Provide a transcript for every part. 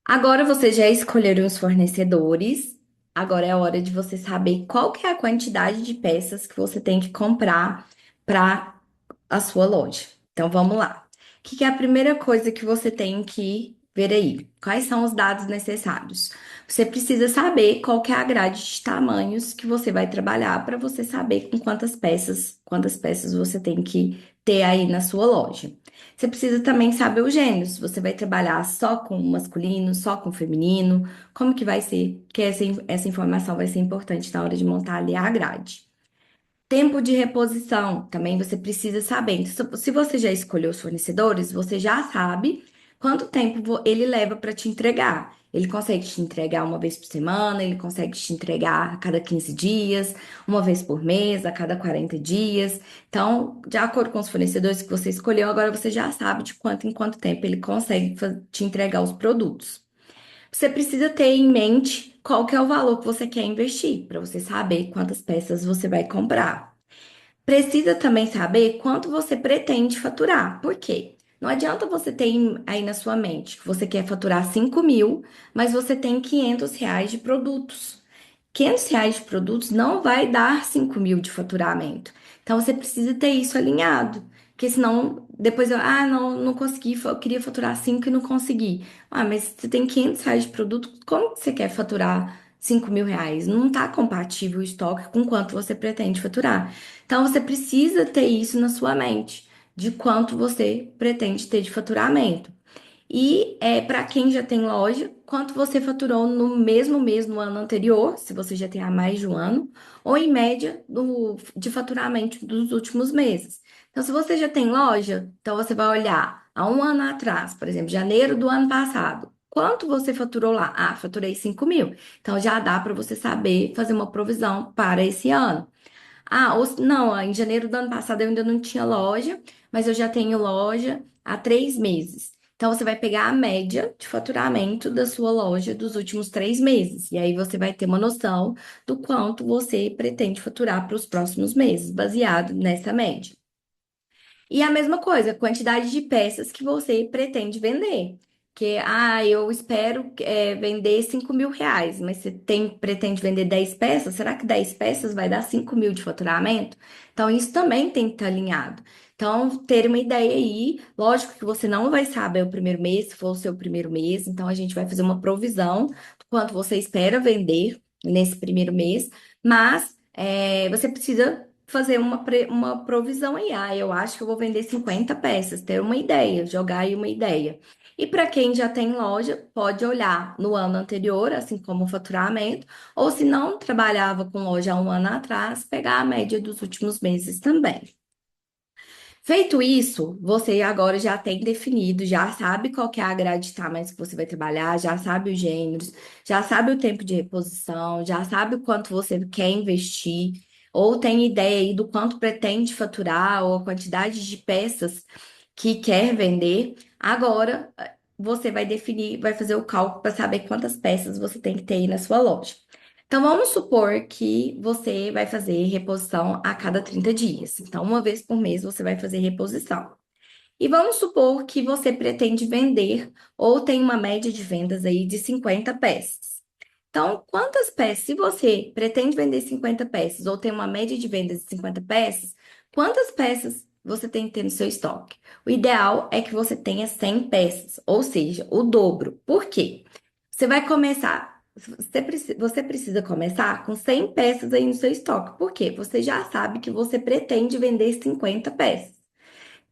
Agora você já escolheram os fornecedores. Agora é a hora de você saber qual que é a quantidade de peças que você tem que comprar para a sua loja. Então vamos lá. O que que é a primeira coisa que você tem que ver aí? Quais são os dados necessários? Você precisa saber qual que é a grade de tamanhos que você vai trabalhar para você saber com quantas peças você tem que ter aí na sua loja. Você precisa também saber os gêneros. Se você vai trabalhar só com masculino, só com feminino, como que vai ser? Que essa informação vai ser importante na hora de montar ali a grade. Tempo de reposição, também você precisa saber. Então, se você já escolheu os fornecedores, você já sabe quanto tempo ele leva para te entregar. Ele consegue te entregar uma vez por semana, ele consegue te entregar a cada 15 dias, uma vez por mês, a cada 40 dias. Então, de acordo com os fornecedores que você escolheu, agora você já sabe de quanto em quanto tempo ele consegue te entregar os produtos. Você precisa ter em mente qual que é o valor que você quer investir, para você saber quantas peças você vai comprar. Precisa também saber quanto você pretende faturar. Por quê? Não adianta você ter aí na sua mente que você quer faturar 5.000, mas você tem R$ 500 de produtos. R$ 500 de produtos não vai dar 5.000 de faturamento. Então você precisa ter isso alinhado. Porque senão, depois não consegui, eu queria faturar 5 e não consegui. Ah, mas você tem R$ 500 de produto, como que você quer faturar R$ 5.000? Não está compatível o estoque com quanto você pretende faturar. Então você precisa ter isso na sua mente, de quanto você pretende ter de faturamento. E para quem já tem loja, quanto você faturou no mesmo mês no ano anterior, se você já tem há mais de um ano, ou em média de faturamento dos últimos meses. Então, se você já tem loja, então você vai olhar há um ano atrás, por exemplo, janeiro do ano passado. Quanto você faturou lá? Ah, faturei 5.000. Então já dá para você saber fazer uma provisão para esse ano. Ah, não, em janeiro do ano passado eu ainda não tinha loja, mas eu já tenho loja há 3 meses. Então você vai pegar a média de faturamento da sua loja dos últimos 3 meses. E aí você vai ter uma noção do quanto você pretende faturar para os próximos meses, baseado nessa média. E a mesma coisa, a quantidade de peças que você pretende vender. Que, eu espero vender R$ 5.000, mas você pretende vender 10 peças, será que 10 peças vai dar 5.000 de faturamento? Então, isso também tem que estar alinhado. Então, ter uma ideia aí, lógico que você não vai saber o primeiro mês, se for o seu primeiro mês, então a gente vai fazer uma provisão do quanto você espera vender nesse primeiro mês, mas você precisa fazer uma provisão aí. Ah, eu acho que eu vou vender 50 peças, ter uma ideia, jogar aí uma ideia. E para quem já tem loja, pode olhar no ano anterior, assim como o faturamento, ou se não trabalhava com loja há um ano atrás, pegar a média dos últimos meses também. Feito isso, você agora já tem definido, já sabe qual que é a grade de tamanhos que você vai trabalhar, já sabe os gêneros, já sabe o tempo de reposição, já sabe o quanto você quer investir, ou tem ideia aí do quanto pretende faturar, ou a quantidade de peças que quer vender. Agora, você vai definir, vai fazer o cálculo para saber quantas peças você tem que ter aí na sua loja. Então, vamos supor que você vai fazer reposição a cada 30 dias. Então, uma vez por mês você vai fazer reposição. E vamos supor que você pretende vender ou tem uma média de vendas aí de 50 peças. Então, quantas peças? Se você pretende vender 50 peças ou tem uma média de vendas de 50 peças, quantas peças você tem que ter no seu estoque? O ideal é que você tenha 100 peças, ou seja, o dobro. Por quê? Você vai começar, você precisa começar com 100 peças aí no seu estoque. Por quê? Você já sabe que você pretende vender 50 peças.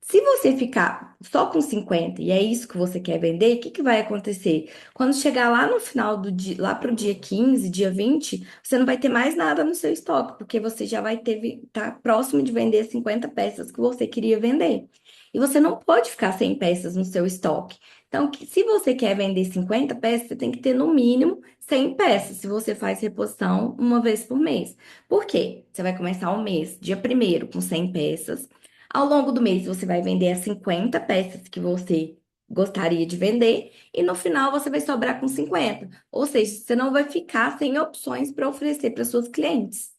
Se você ficar só com 50 e é isso que você quer vender, o que que vai acontecer? Quando chegar lá no final do dia, lá para o dia 15, dia 20, você não vai ter mais nada no seu estoque, porque você já vai ter, tá próximo de vender 50 peças que você queria vender. E você não pode ficar sem peças no seu estoque. Então, se você quer vender 50 peças, você tem que ter no mínimo 100 peças, se você faz reposição uma vez por mês. Por quê? Você vai começar o mês, dia primeiro, com 100 peças. Ao longo do mês, você vai vender as 50 peças que você gostaria de vender e no final você vai sobrar com 50. Ou seja, você não vai ficar sem opções para oferecer para suas clientes.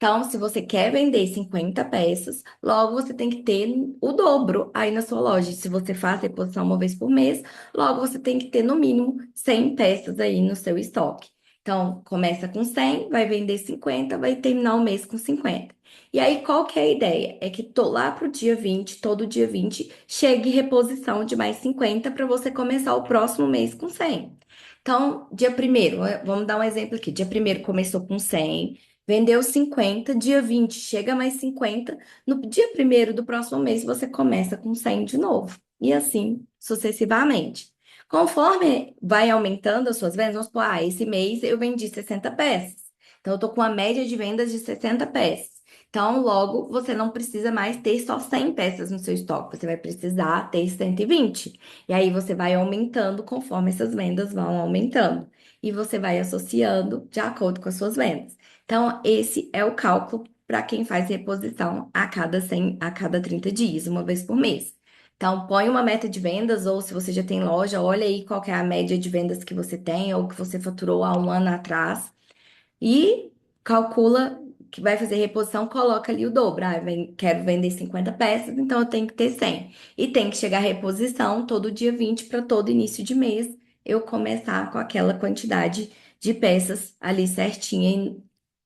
Então, se você quer vender 50 peças, logo você tem que ter o dobro aí na sua loja. Se você faz reposição uma vez por mês, logo você tem que ter no mínimo 100 peças aí no seu estoque. Então, começa com 100, vai vender 50, vai terminar o mês com 50. E aí, qual que é a ideia? É que lá pro dia 20, todo dia 20, chegue reposição de mais 50 para você começar o próximo mês com 100. Então, dia primeiro, vamos dar um exemplo aqui. Dia primeiro começou com 100. Vendeu 50, dia 20 chega mais 50. No dia primeiro do próximo mês, você começa com 100 de novo. E assim sucessivamente. Conforme vai aumentando as suas vendas, vamos supor, esse mês eu vendi 60 peças. Então, eu tô com uma média de vendas de 60 peças. Então, logo, você não precisa mais ter só 100 peças no seu estoque. Você vai precisar ter 120. E aí, você vai aumentando conforme essas vendas vão aumentando. E você vai associando de acordo com as suas vendas. Então, esse é o cálculo para quem faz reposição a cada 100, a cada 30 dias, uma vez por mês. Então, põe uma meta de vendas, ou se você já tem loja, olha aí qual que é a média de vendas que você tem, ou que você faturou há um ano atrás, e calcula que vai fazer reposição, coloca ali o dobro. Ah, quero vender 50 peças, então eu tenho que ter 100. E tem que chegar a reposição todo dia 20 para todo início de mês, eu começar com aquela quantidade de peças ali certinha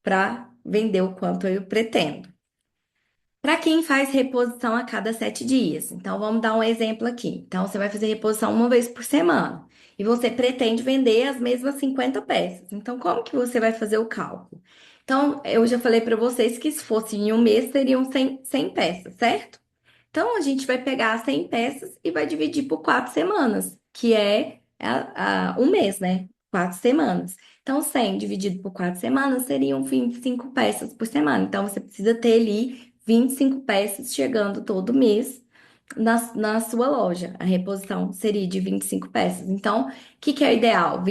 para vender o quanto eu pretendo. Para quem faz reposição a cada 7 dias. Então, vamos dar um exemplo aqui. Então, você vai fazer reposição uma vez por semana. E você pretende vender as mesmas 50 peças. Então, como que você vai fazer o cálculo? Então, eu já falei para vocês que se fosse em um mês, seriam 100 peças, certo? Então, a gente vai pegar as 100 peças e vai dividir por 4 semanas, que é um mês, né? 4 semanas. Então, 100 dividido por 4 semanas seriam 25 peças por semana. Então, você precisa ter ali 25 peças chegando todo mês na sua loja. A reposição seria de 25 peças. Então, o que que é o ideal?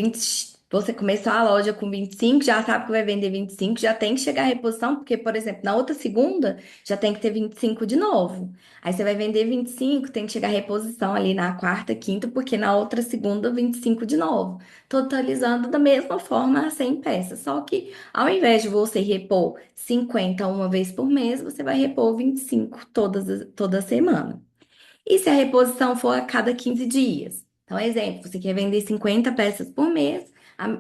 Você começou a loja com 25, já sabe que vai vender 25, já tem que chegar a reposição, porque, por exemplo, na outra segunda já tem que ter 25 de novo. Aí você vai vender 25, tem que chegar a reposição ali na quarta, quinta, porque na outra segunda 25 de novo. Totalizando da mesma forma as 100 peças. Só que ao invés de você repor 50 uma vez por mês, você vai repor 25 toda semana. E se a reposição for a cada 15 dias? Então, exemplo, você quer vender 50 peças por mês,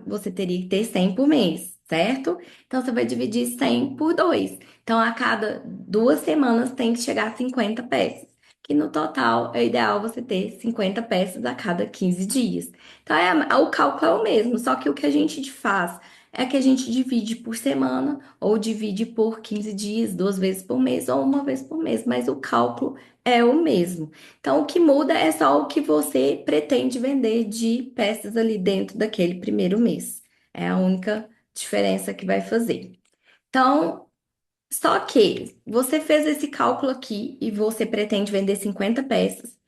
você teria que ter 100 por mês, certo? Então, você vai dividir 100 por 2. Então, a cada 2 semanas tem que chegar a 50 peças. Que no total é ideal você ter 50 peças a cada 15 dias. Então, o cálculo é o mesmo, só que o que a gente faz é que a gente divide por semana, ou divide por 15 dias, 2 vezes por mês, ou uma vez por mês, mas o cálculo é o mesmo. Então, o que muda é só o que você pretende vender de peças ali dentro daquele primeiro mês. É a única diferença que vai fazer. Então, só que você fez esse cálculo aqui e você pretende vender 50 peças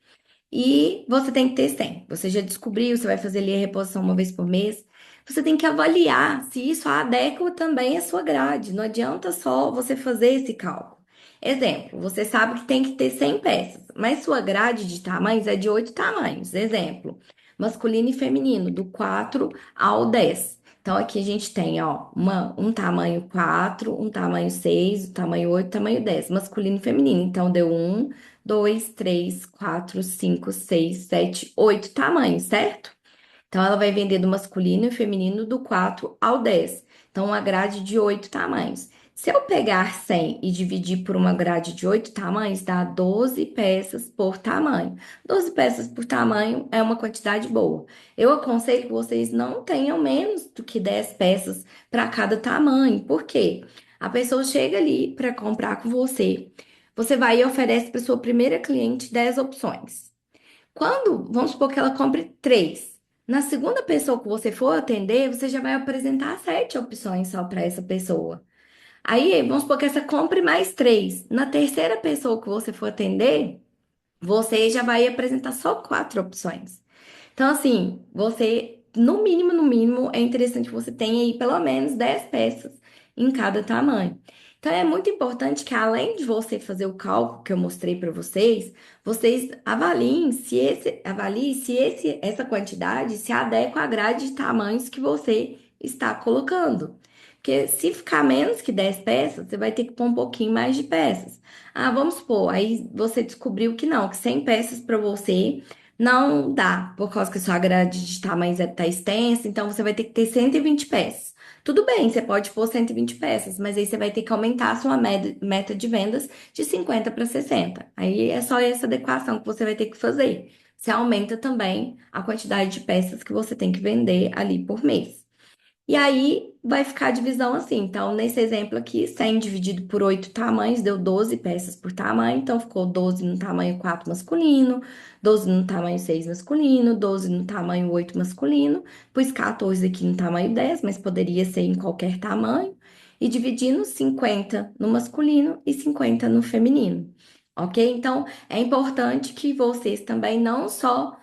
e você tem que ter 100. Você já descobriu, você vai fazer ali a reposição uma vez por mês. Você tem que avaliar se isso adequa também à sua grade. Não adianta só você fazer esse cálculo. Exemplo, você sabe que tem que ter 100 peças, mas sua grade de tamanhos é de 8 tamanhos. Exemplo, masculino e feminino, do 4 ao 10. Então, aqui a gente tem, ó, um tamanho 4, um tamanho 6, um tamanho 8, um tamanho 10, masculino e feminino. Então, deu 1, 2, 3, 4, 5, 6, 7, 8 tamanhos, certo? Então, ela vai vender do masculino e feminino do 4 ao 10. Então, uma grade de 8 tamanhos. Se eu pegar 100 e dividir por uma grade de 8 tamanhos, dá 12 peças por tamanho. 12 peças por tamanho é uma quantidade boa. Eu aconselho que vocês não tenham menos do que 10 peças para cada tamanho. Por quê? A pessoa chega ali para comprar com você. Você vai e oferece para sua primeira cliente 10 opções. Quando, vamos supor que ela compre três. Na segunda pessoa que você for atender, você já vai apresentar 7 opções só para essa pessoa. Aí, vamos supor que essa compre mais três. Na terceira pessoa que você for atender, você já vai apresentar só 4 opções. Então, assim, você, no mínimo, é interessante que você tenha aí pelo menos 10 peças em cada tamanho. Então, é muito importante que, além de você fazer o cálculo que eu mostrei para vocês, vocês avaliem se essa quantidade se adequa à grade de tamanhos que você está colocando. Porque se ficar menos que 10 peças, você vai ter que pôr um pouquinho mais de peças. Ah, vamos supor, aí você descobriu que não, que 100 peças para você não dá, por causa que a sua grade de tamanhos está extensa, então você vai ter que ter 120 peças. Tudo bem, você pode pôr 120 peças, mas aí você vai ter que aumentar a sua meta de vendas de 50 para 60. Aí é só essa adequação que você vai ter que fazer. Você aumenta também a quantidade de peças que você tem que vender ali por mês. E aí vai ficar a divisão assim. Então, nesse exemplo aqui, 100 dividido por 8 tamanhos, deu 12 peças por tamanho. Então, ficou 12 no tamanho 4 masculino, 12 no tamanho 6 masculino, 12 no tamanho 8 masculino. Pus 14 aqui no tamanho 10, mas poderia ser em qualquer tamanho. E dividindo 50 no masculino e 50 no feminino. Ok? Então, é importante que vocês também não só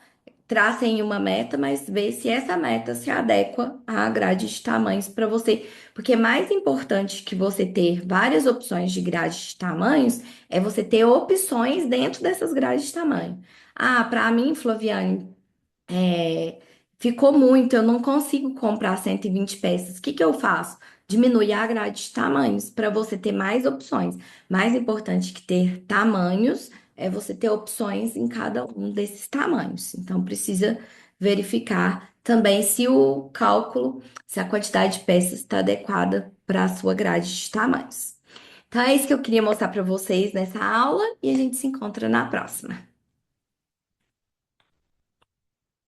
tracem uma meta, mas ver se essa meta se adequa à grade de tamanhos para você. Porque mais importante que você ter várias opções de grade de tamanhos é você ter opções dentro dessas grades de tamanho. Ah, para mim, Flaviane, é, ficou muito, eu não consigo comprar 120 peças. O que que eu faço? Diminuir a grade de tamanhos para você ter mais opções. Mais importante que ter tamanhos é você ter opções em cada um desses tamanhos. Então, precisa verificar também se o cálculo, se a quantidade de peças está adequada para a sua grade de tamanhos. Então, é isso que eu queria mostrar para vocês nessa aula e a gente se encontra na próxima.